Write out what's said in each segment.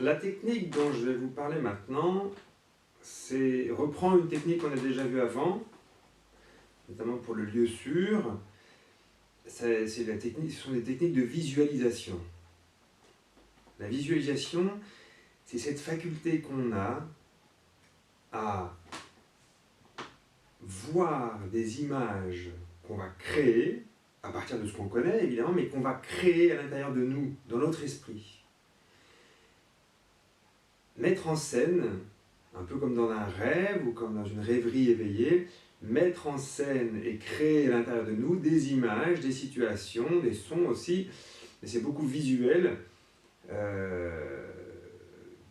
La technique dont je vais vous parler maintenant, reprend une technique qu'on a déjà vue avant, notamment pour le lieu sûr. Ce sont des techniques de visualisation. La visualisation, c'est cette faculté qu'on a à voir des images qu'on va créer, à partir de ce qu'on connaît évidemment, mais qu'on va créer à l'intérieur de nous, dans notre esprit. Mettre en scène, un peu comme dans un rêve ou comme dans une rêverie éveillée, mettre en scène et créer à l'intérieur de nous des images, des situations, des sons aussi, mais c'est beaucoup visuel,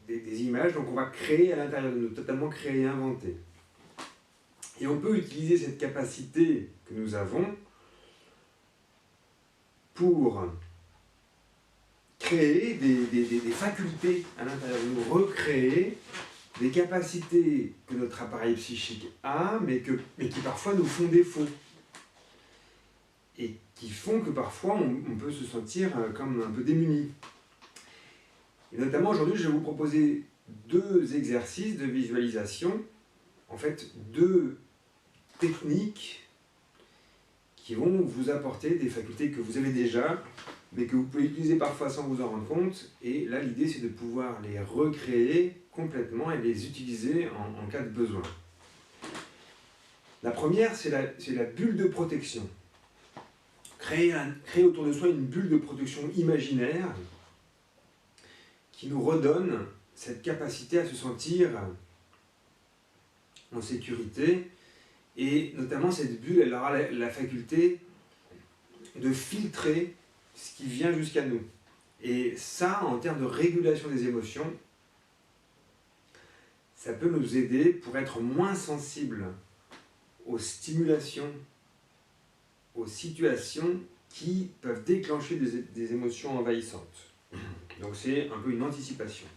des images donc on va créer à l'intérieur de nous, totalement créer, inventer. Et on peut utiliser cette capacité que nous avons pour créer des facultés à l'intérieur de nous, recréer des capacités que notre appareil psychique a, mais qui parfois nous font défaut. Et qui font que parfois on peut se sentir comme un peu démuni. Et notamment aujourd'hui, je vais vous proposer 2 exercices de visualisation, en fait 2 techniques qui vont vous apporter des facultés que vous avez déjà, mais que vous pouvez utiliser parfois sans vous en rendre compte. Et là, l'idée, c'est de pouvoir les recréer complètement et les utiliser en cas de besoin. La première, c'est la bulle de protection. Créer autour de soi une bulle de protection imaginaire qui nous redonne cette capacité à se sentir en sécurité. Et notamment, cette bulle, elle aura la faculté de filtrer ce qui vient jusqu'à nous. Et ça, en termes de régulation des émotions, ça peut nous aider pour être moins sensibles aux stimulations, aux situations qui peuvent déclencher des émotions envahissantes. Donc c'est un peu une anticipation.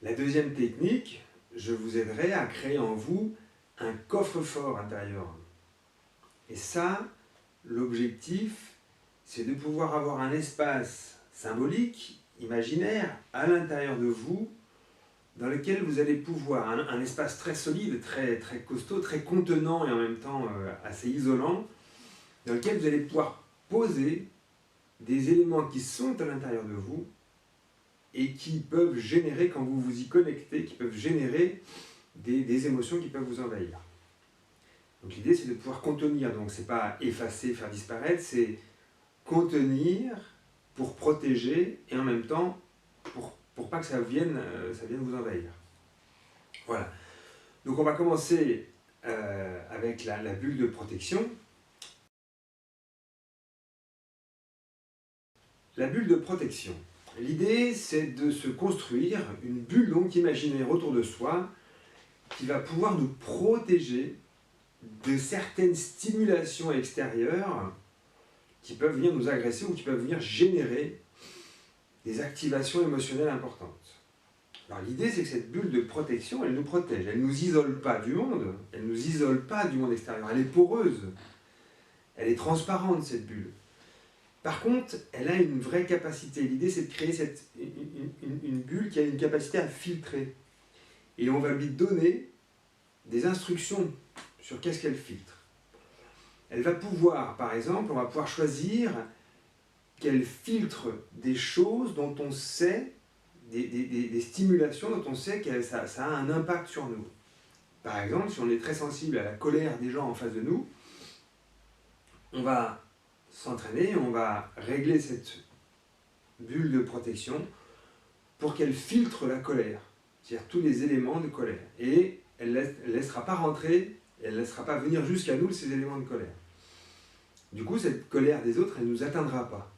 La deuxième technique, je vous aiderai à créer en vous un coffre-fort intérieur. Et ça, l'objectif, c'est de pouvoir avoir un espace symbolique, imaginaire, à l'intérieur de vous, dans lequel vous allez pouvoir, un espace très solide, très costaud, très contenant et en même temps assez isolant, dans lequel vous allez pouvoir poser des éléments qui sont à l'intérieur de vous et qui peuvent générer, quand vous vous y connectez, qui peuvent générer des émotions qui peuvent vous envahir. Donc l'idée, c'est de pouvoir contenir, donc c'est pas effacer, faire disparaître, c'est contenir pour protéger et en même temps pour pas que ça vienne vous envahir. Voilà. Donc on va commencer avec la bulle de protection. La bulle de protection. L'idée, c'est de se construire une bulle donc imaginaire autour de soi qui va pouvoir nous protéger de certaines stimulations extérieures qui peuvent venir nous agresser ou qui peuvent venir générer des activations émotionnelles importantes. Alors l'idée, c'est que cette bulle de protection, elle nous protège. Elle ne nous isole pas du monde, elle ne nous isole pas du monde extérieur. Elle est poreuse, elle est transparente, cette bulle. Par contre, elle a une vraie capacité. L'idée, c'est de créer une bulle qui a une capacité à filtrer. Et on va lui donner des instructions sur qu'est-ce qu'elle filtre. Elle va pouvoir, par exemple, on va pouvoir choisir qu'elle filtre des choses dont on sait, des stimulations dont on sait que ça a un impact sur nous. Par exemple, si on est très sensible à la colère des gens en face de nous, on va s'entraîner, on va régler cette bulle de protection pour qu'elle filtre la colère, c'est-à-dire tous les éléments de colère. Et elle ne laissera pas rentrer, elle ne laissera pas venir jusqu'à nous ces éléments de colère. Du coup, cette colère des autres, elle ne nous atteindra pas.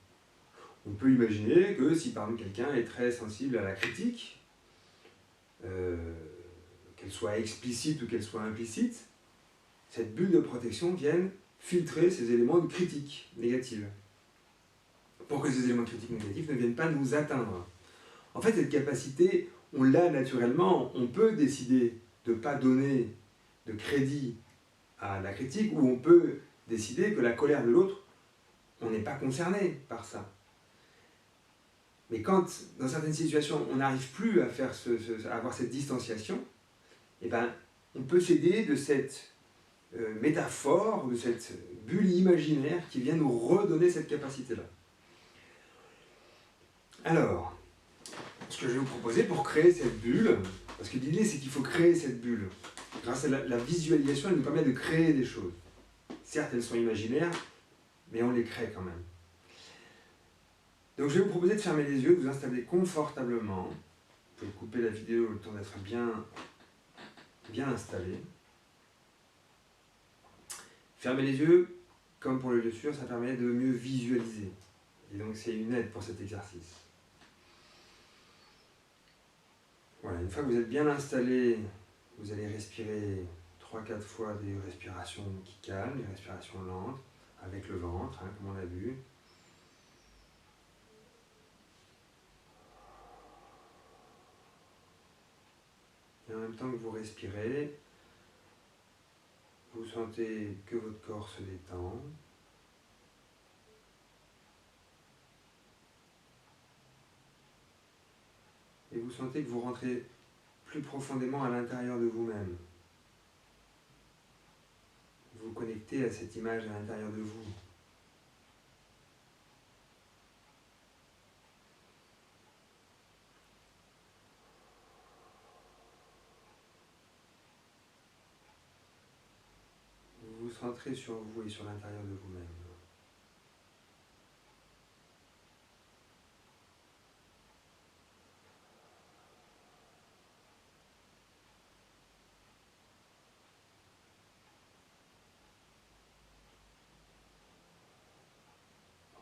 On peut imaginer que si par exemple quelqu'un est très sensible à la critique, qu'elle soit explicite ou qu'elle soit implicite, cette bulle de protection vienne filtrer ces éléments de critique négative, pour que ces éléments de critique négatifs ne viennent pas nous atteindre. En fait, cette capacité, on l'a naturellement. On peut décider de ne pas donner de crédit à la critique, ou on peut décider que la colère de l'autre, on n'est pas concerné par ça. Mais quand, dans certaines situations, on n'arrive plus à, à avoir cette distanciation, eh ben, on peut s'aider de cette métaphore, de cette bulle imaginaire qui vient nous redonner cette capacité-là. Alors, ce que je vais vous proposer pour créer cette bulle, parce que l'idée c'est qu'il faut créer cette bulle. Grâce à la visualisation, elle nous permet de créer des choses. Certes, elles sont imaginaires, mais on les crée quand même. Donc je vais vous proposer de fermer les yeux, de vous installer confortablement. Vous pouvez couper la vidéo le temps d'être bien installé. Fermer les yeux, comme pour le lieu sûr, ça permet de mieux visualiser. Et donc c'est une aide pour cet exercice. Voilà, une fois que vous êtes bien installé, vous allez respirer 3-4 fois des respirations qui calment, des respirations lentes, avec le ventre, hein, comme on l'a vu. Et en même temps que vous respirez, vous sentez que votre corps se détend. Et vous sentez que vous rentrez plus profondément à l'intérieur de vous-même. Vous vous connectez à cette image à l'intérieur de vous. Vous vous centrez sur vous et sur l'intérieur de vous-même.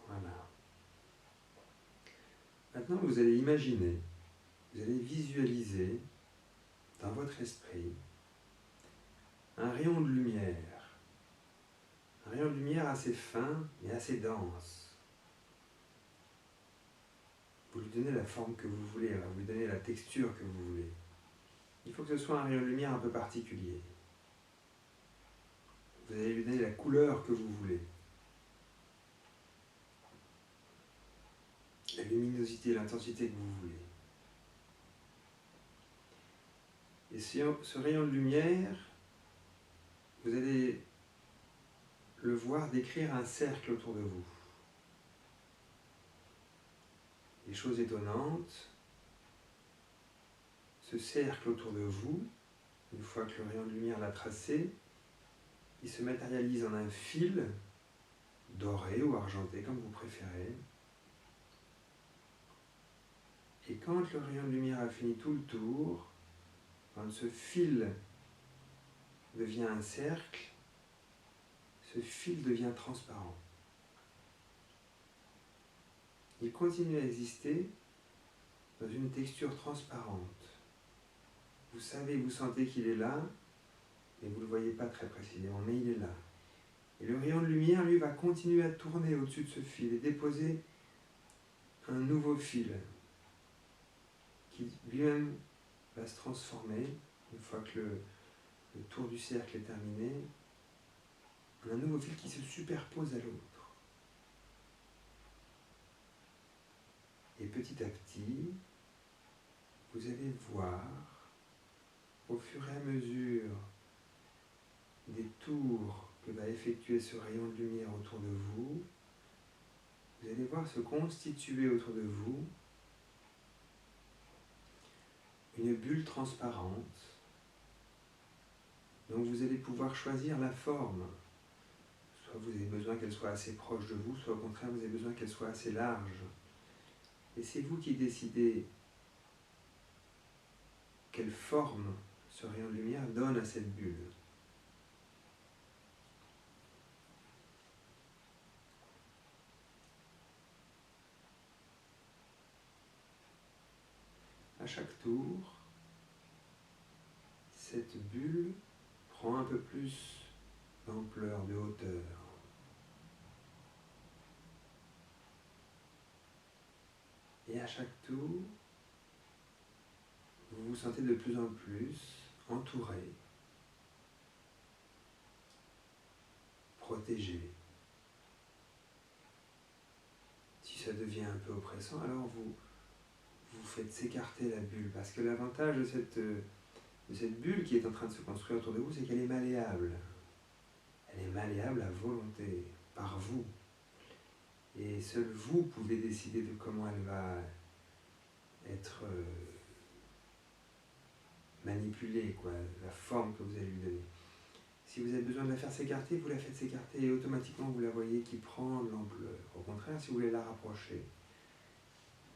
Voilà. Maintenant, vous allez imaginer, vous allez visualiser dans votre esprit un rayon de lumière. Un rayon de lumière assez fin mais assez dense. Vous lui donnez la forme que vous voulez, vous lui donnez la texture que vous voulez. Il faut que ce soit un rayon de lumière un peu particulier. Vous allez lui donner la couleur que vous voulez. La luminosité, l'intensité que vous voulez. Et ce rayon de lumière, vous allez le voir décrire un cercle autour de vous. Les choses étonnantes, ce cercle autour de vous, une fois que le rayon de lumière l'a tracé, il se matérialise en un fil doré ou argenté, comme vous préférez. Et quand le rayon de lumière a fini tout le tour, quand ce fil devient un cercle, ce fil devient transparent. Il continue à exister dans une texture transparente. Vous savez, vous sentez qu'il est là, mais vous ne le voyez pas très précisément, mais il est là. Et le rayon de lumière, lui, va continuer à tourner au-dessus de ce fil et déposer un nouveau fil qui lui-même va se transformer, une fois que le tour du cercle est terminé, en un nouveau fil qui se superpose à l'autre. Et petit à petit, vous allez voir, au fur et à mesure des tours que va effectuer ce rayon de lumière autour de vous, vous allez voir se constituer autour de vous une bulle transparente. Donc vous allez pouvoir choisir la forme. Soit vous avez besoin qu'elle soit assez proche de vous, soit au contraire vous avez besoin qu'elle soit assez large. Et c'est vous qui décidez quelle forme ce rayon de lumière donne à cette bulle. À chaque tour, cette bulle prend un peu plus d'ampleur, de hauteur. Et à chaque tour, vous vous sentez de plus en plus entouré, protégé. Si ça devient un peu oppressant, alors vous vous faites s'écarter la bulle. Parce que l'avantage de cette bulle qui est en train de se construire autour de vous, c'est qu'elle est malléable. Elle est malléable à volonté, par vous. Et seul vous pouvez décider de comment elle va être manipulée, quoi, la forme que vous allez lui donner. Si vous avez besoin de la faire s'écarter, vous la faites s'écarter et automatiquement vous la voyez qui prend de l'ampleur. Au contraire, si vous voulez la rapprocher,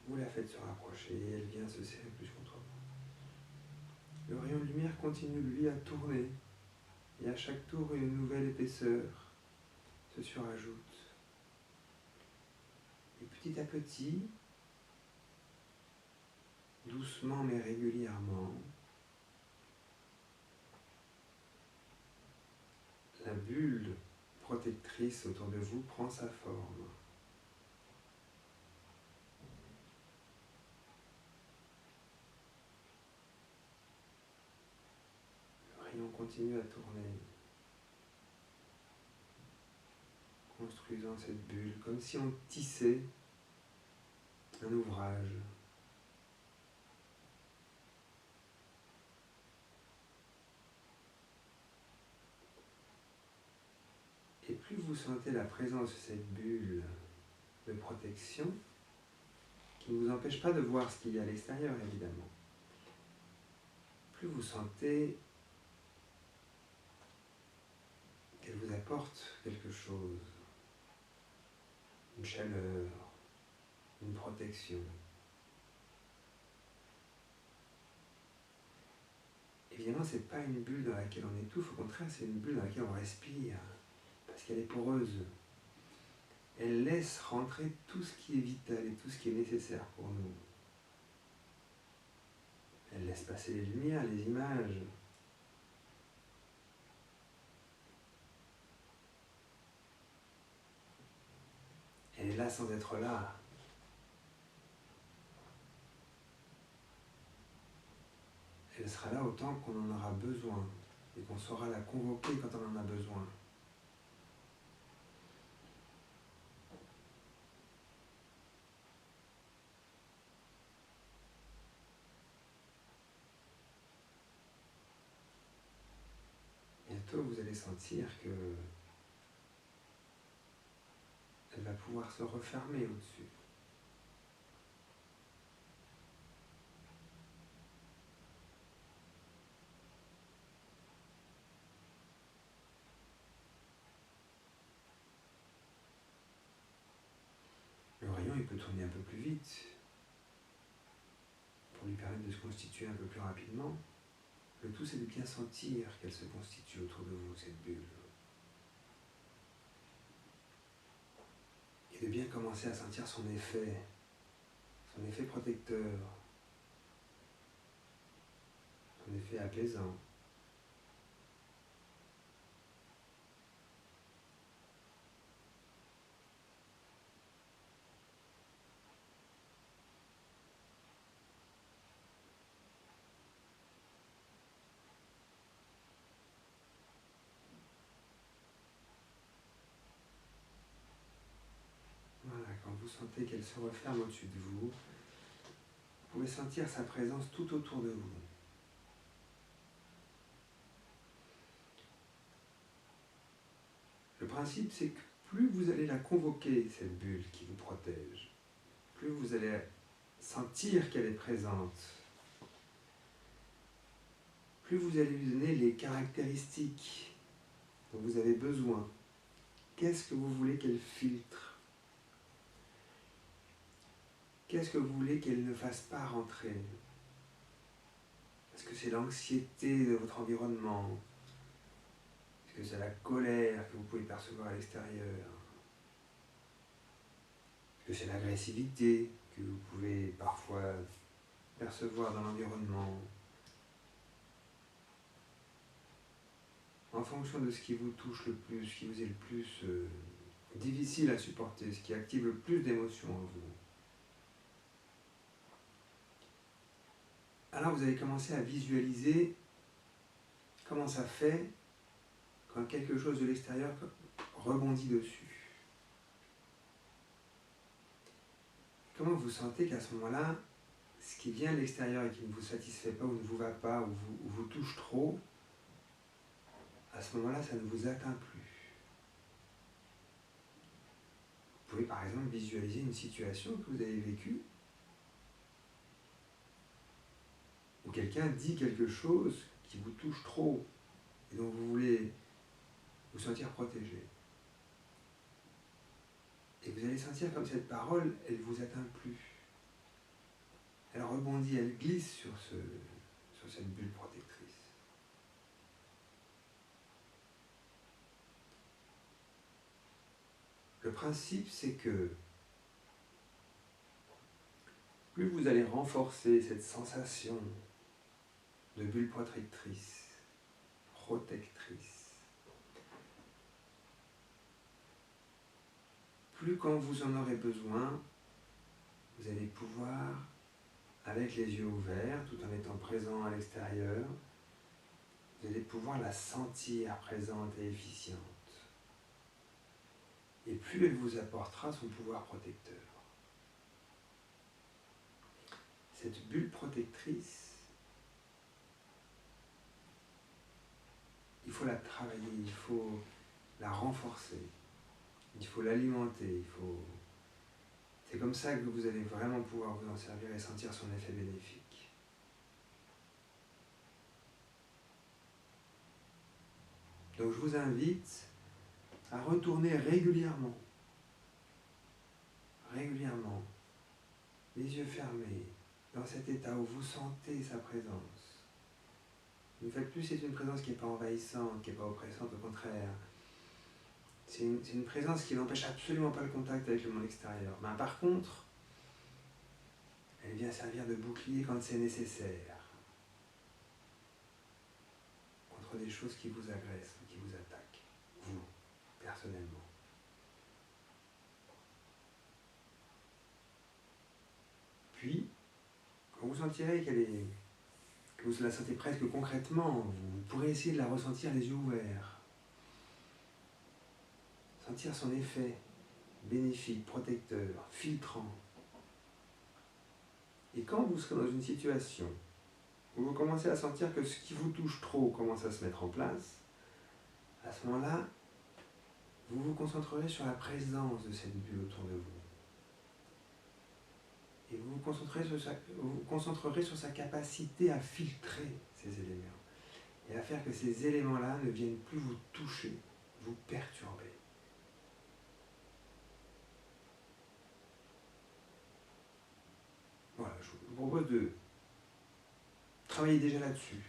vous la faites se rapprocher et elle vient se serrer plus contre vous. Le rayon de lumière continue, lui, à tourner. Et à chaque tour, une nouvelle épaisseur se surajoute. Et petit à petit, doucement mais régulièrement, la bulle protectrice autour de vous prend sa forme. Le rayon continue à tourner, construisant cette bulle, comme si on tissait un ouvrage. Et plus vous sentez la présence de cette bulle de protection, qui ne vous empêche pas de voir ce qu'il y a à l'extérieur, évidemment, plus vous sentez qu'elle vous apporte quelque chose, une chaleur, une protection. Évidemment, ce n'est pas une bulle dans laquelle on étouffe, au contraire, c'est une bulle dans laquelle on respire, parce qu'elle est poreuse. Elle laisse rentrer tout ce qui est vital et tout ce qui est nécessaire pour nous. Elle laisse passer les lumières, les images. Elle est là sans être là. Elle sera là autant qu'on en aura besoin et qu'on saura la convoquer quand on en a besoin. Bientôt, vous allez sentir que elle va pouvoir se refermer au-dessus. Le rayon, il peut tourner un peu plus vite pour lui permettre de se constituer un peu plus rapidement. Le tout, c'est de bien sentir qu'elle se constitue autour de vous, cette bulle. Et de bien commencer à sentir son effet protecteur, son effet apaisant. Voilà, quand vous sentez qu'elle se referme au-dessus de vous, vous pouvez sentir sa présence tout autour de vous. Le principe, c'est que plus vous allez la convoquer, cette bulle qui vous protège, plus vous allez sentir qu'elle est présente, plus vous allez lui donner les caractéristiques dont vous avez besoin. Qu'est-ce que vous voulez qu'elle filtre? Qu'est-ce que vous voulez qu'elle ne fasse pas rentrer? Est-ce que c'est l'anxiété de votre environnement? Est-ce que c'est la colère que vous pouvez percevoir à l'extérieur? Est-ce que c'est l'agressivité que vous pouvez parfois percevoir dans l'environnement? En fonction de ce qui vous touche le plus, ce qui vous est le plus difficile à supporter, ce qui active le plus d'émotions en vous. Alors vous allez commencer à visualiser comment ça fait quand quelque chose de l'extérieur rebondit dessus. Comment vous sentez qu'à ce moment-là, ce qui vient de l'extérieur et qui ne vous satisfait pas ou ne vous va pas ou vous touche trop, à ce moment-là, ça ne vous atteint plus. Vous pouvez par exemple visualiser une situation que vous avez vécue où quelqu'un dit quelque chose qui vous touche trop et dont vous voulez vous sentir protégé. Et vous allez sentir comme cette parole, elle ne vous atteint plus. Elle rebondit, elle glisse sur cette bulle protectrice. Le principe, c'est que plus vous allez renforcer cette sensation de bulle protectrice, plus quand vous en aurez besoin, vous allez pouvoir, avec les yeux ouverts, tout en étant présent à l'extérieur, vous allez pouvoir la sentir présente et efficiente. Et plus elle vous apportera son pouvoir protecteur. Cette bulle protectrice, il faut la travailler, il faut la renforcer, il faut l'alimenter, c'est comme ça que vous allez vraiment pouvoir vous en servir et sentir son effet bénéfique. Donc je vous invite à retourner régulièrement, les yeux fermés, dans cet état où vous sentez sa présence. Une fois de plus, c'est une présence qui n'est pas envahissante, qui n'est pas oppressante, au contraire. C'est une présence qui n'empêche absolument pas le contact avec le monde extérieur. Mais par contre, elle vient servir de bouclier quand c'est nécessaire. Contre des choses qui vous agressent, qui vous attaquent, vous, personnellement. Puis, quand vous sentirez que vous la sentez presque concrètement, vous pourrez essayer de la ressentir les yeux ouverts. Sentir son effet bénéfique, protecteur, filtrant. Et quand vous serez dans une situation où vous commencez à sentir que ce qui vous touche trop commence à se mettre en place, à ce moment-là, vous vous concentrerez sur la présence de cette bulle autour de vous. Et vous vous concentrerez sur sa capacité à filtrer ces éléments. Et à faire que ces éléments-là ne viennent plus vous toucher, vous perturber. Voilà, je vous propose de travailler déjà là-dessus.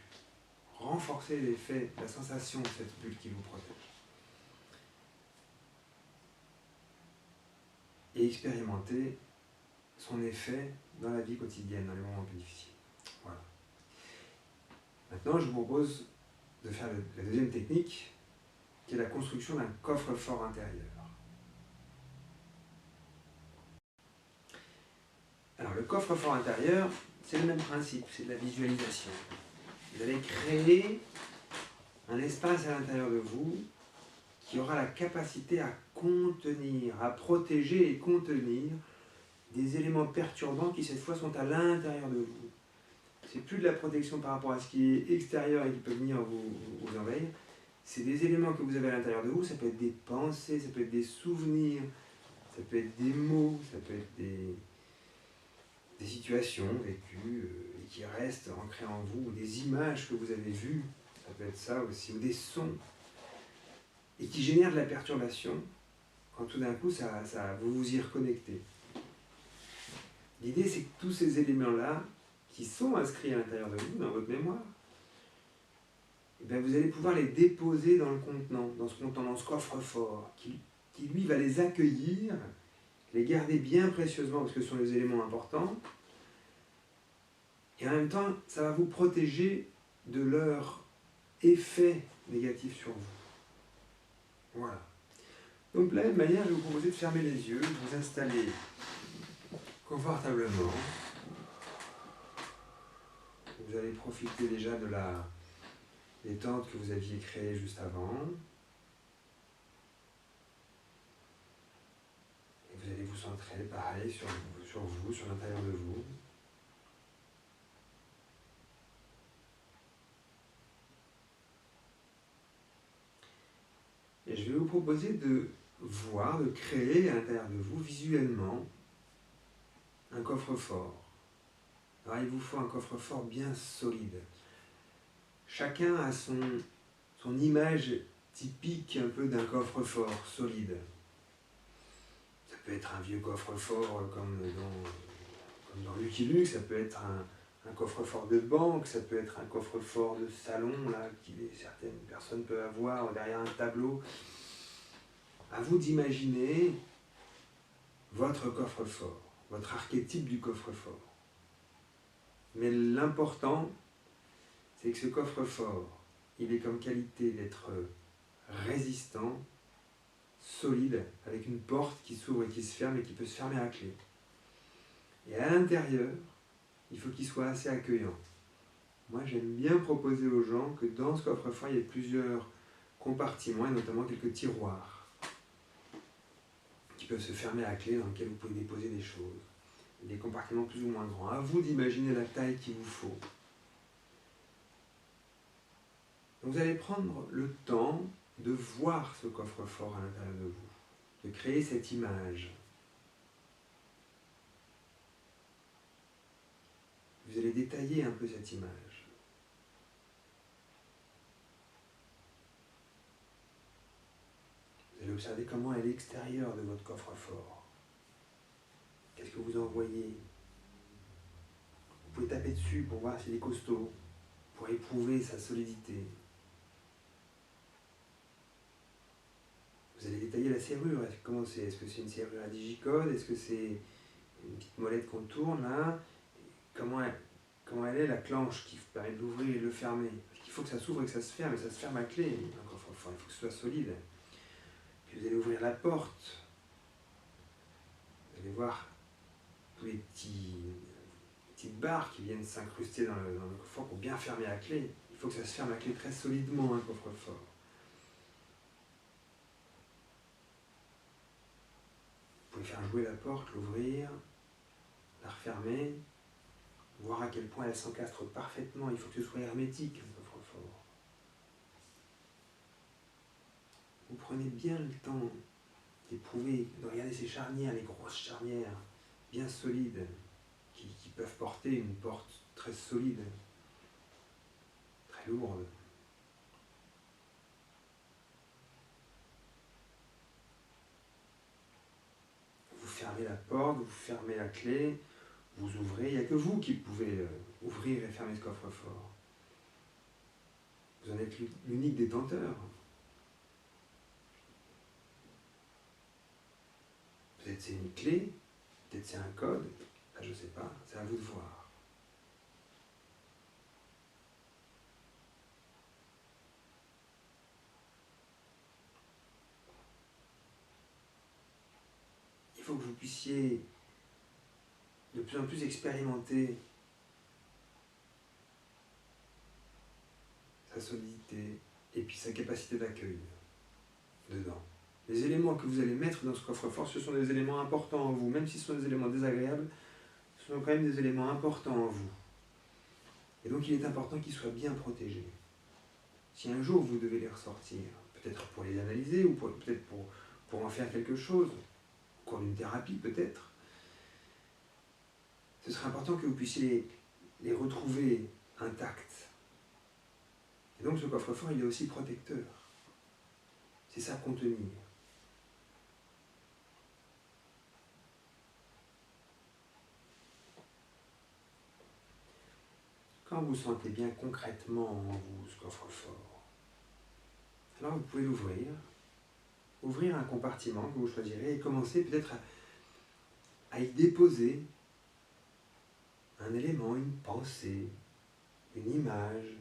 Renforcer l'effet, la sensation de cette bulle qui vous protège. Et expérimenter son effet dans la vie quotidienne, dans les moments plus difficiles. Voilà. Maintenant, je vous propose de faire la deuxième technique, qui est la construction d'un coffre-fort intérieur. Alors, le coffre-fort intérieur, c'est le même principe, c'est de la visualisation. Vous allez créer un espace à l'intérieur de vous qui aura la capacité à contenir, à protéger et contenir des éléments perturbants qui cette fois sont à l'intérieur de vous. C'est plus de la protection par rapport à ce qui est extérieur et qui peut venir vous envahir. C'est des éléments que vous avez à l'intérieur de vous. Ça peut être des pensées, ça peut être des souvenirs, ça peut être des mots, ça peut être des situations vécues et qui restent ancrées en vous, ou des images que vous avez vues, ça peut être ça aussi, ou des sons, et qui génèrent de la perturbation quand tout d'un coup vous vous y reconnectez. L'idée, c'est que tous ces éléments-là, qui sont inscrits à l'intérieur de vous, dans votre mémoire, et bien vous allez pouvoir les déposer dans le contenant, dans ce coffre-fort, qui lui va les accueillir, les garder bien précieusement, parce que ce sont les éléments importants, et en même temps, ça va vous protéger de leur effet négatif sur vous. Voilà. Donc de la même manière, je vais vous proposer de fermer les yeux, de vous installer confortablement. Vous allez profiter déjà de la détente que vous aviez créée juste avant. Et vous allez vous centrer, pareil, sur vous, sur l'intérieur de vous. Et je vais vous proposer de voir, de créer à l'intérieur de vous, visuellement, un coffre-fort. Alors il vous faut un coffre-fort bien solide. Chacun a son image typique un peu d'un coffre-fort solide. Ça peut être un vieux coffre-fort comme dans Lucky Luke, ça peut être un coffre-fort de banque, ça peut être un coffre-fort de salon là, certaines personnes peuvent avoir derrière un tableau. À vous d'imaginer votre coffre-fort, votre archétype du coffre-fort. Mais l'important, c'est que ce coffre-fort, il est comme qualité d'être résistant, solide, avec une porte qui s'ouvre et qui se ferme et qui peut se fermer à clé. Et à l'intérieur, il faut qu'il soit assez accueillant. Moi, j'aime bien proposer aux gens que dans ce coffre-fort, il y ait plusieurs compartiments, et notamment quelques tiroirs, qui peuvent se fermer à clé, dans lesquels vous pouvez déposer des choses. Des compartiments plus ou moins grands. À vous d'imaginer la taille qu'il vous faut. Donc vous allez prendre le temps de voir ce coffre-fort à l'intérieur de vous, de créer cette image. Vous allez détailler un peu cette image. Vous allez observer comment est l'extérieur de votre coffre-fort. Qu'est-ce que vous en voyez? Vous pouvez taper dessus pour voir s'il est costaud, pour éprouver sa solidité. Vous allez détailler la serrure. Comment c'est? Est-ce que c'est une serrure à digicode? Est-ce que c'est une petite molette qu'on tourne là? Comment elle est la clenche qui permet de l'ouvrir et de le fermer? Parce qu'il faut que ça s'ouvre et que ça se ferme, et ça se ferme à clé. Un coffre-fort, il faut que ce soit solide. Puis vous allez ouvrir la porte. Vous allez voir tous les petites barres qui viennent s'incruster dans le coffre-fort pour bien fermer à clé. Il faut que ça se ferme à clé très solidement, un coffre-fort. Vous pouvez faire jouer la porte, l'ouvrir, la refermer, voir à quel point elle s'encastre parfaitement. Il faut que ce soit hermétique, un coffre-fort. Vous prenez bien le temps d'éprouver, de regarder ces charnières, les grosses charnières, bien solides, qui peuvent porter une porte très solide, très lourde. Vous fermez la porte, vous fermez la clé, vous ouvrez, il n'y a que vous qui pouvez ouvrir et fermer ce coffre-fort. Vous en êtes l'unique détenteur. Peut-être c'est une clé, peut-être c'est un code, ça je ne sais pas, c'est à vous de voir. Il faut que vous puissiez de plus en plus expérimenter sa solidité et puis sa capacité d'accueil dedans. Les éléments que vous allez mettre dans ce coffre-fort, ce sont des éléments importants en vous, même si ce sont des éléments désagréables, ce sont quand même des éléments importants en vous. Et donc il est important qu'ils soient bien protégés. Si un jour vous devez les ressortir, peut-être pour les analyser ou peut-être pour en faire quelque chose, au cours d'une thérapie peut-être, ce serait important que vous puissiez les retrouver intacts. Et donc ce coffre-fort, il est aussi protecteur. C'est ça contenir. Quand vous sentez bien concrètement en vous ce coffre-fort, alors vous pouvez l'ouvrir, ouvrir un compartiment que vous choisirez et commencer peut-être à y déposer un élément, une pensée, une image,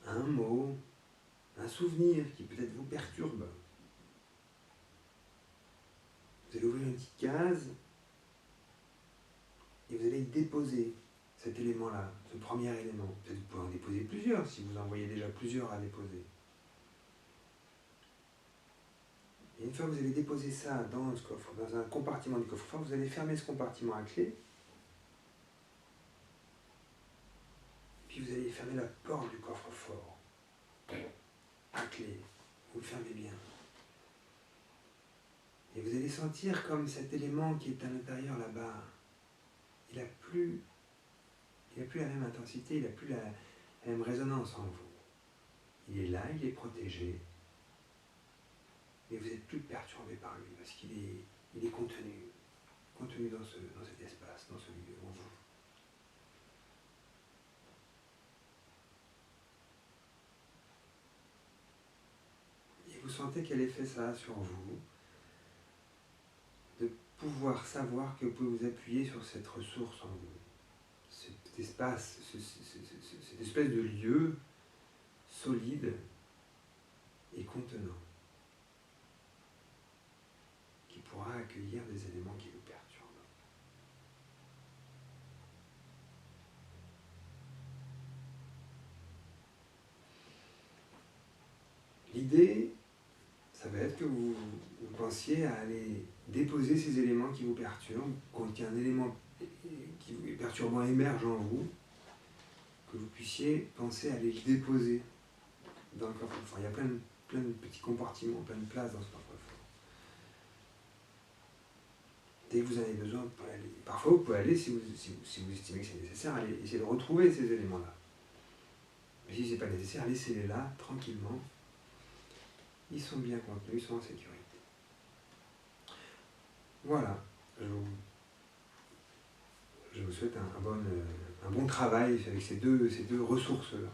un mot, un souvenir qui peut-être vous perturbe. Vous allez ouvrir une petite case et vous allez y déposer cet élément-là, ce premier élément. Peut-être vous pouvez en déposer plusieurs si vous en voyez déjà plusieurs à déposer. Et une fois que vous avez déposé ça dans ce coffre, dans un compartiment du coffre-fort, vous allez fermer ce compartiment à clé. Puis vous allez fermer la porte du coffre-fort à clé. vous le fermez bien. Et vous allez sentir comme cet élément qui est à l'intérieur là-bas, il n'a plus la même intensité, il n'a plus la même résonance en vous. Il est là, il est protégé, mais vous n'êtes plus perturbé par lui, parce qu'il est contenu dans cet espace, dans ce lieu, en vous. Et vous sentez quel effet ça a sur vous, de pouvoir savoir que vous pouvez vous appuyer sur cette ressource en vous, cet espace, cette espèce de lieu solide et contenant, qui pourra accueillir des éléments qui vous perturbent. L'idée, ça va être que vous pensiez à aller déposer ces éléments qui vous perturbent, quand il y a un élément qui est perturbant émerge en vous, que vous puissiez penser à aller le déposer dans le coffre-fort. Il y a plein de petits compartiments, plein de places dans ce coffre-fort. Dès que vous en avez besoin, vous pouvez aller. Parfois, vous pouvez aller, si vous estimez que c'est nécessaire, aller essayer de retrouver ces éléments-là. Mais si ce n'est pas nécessaire, laissez-les là, tranquillement. Ils sont bien contenus, ils sont en sécurité. Voilà. Je vous souhaite un bon travail avec ces deux ressources-là.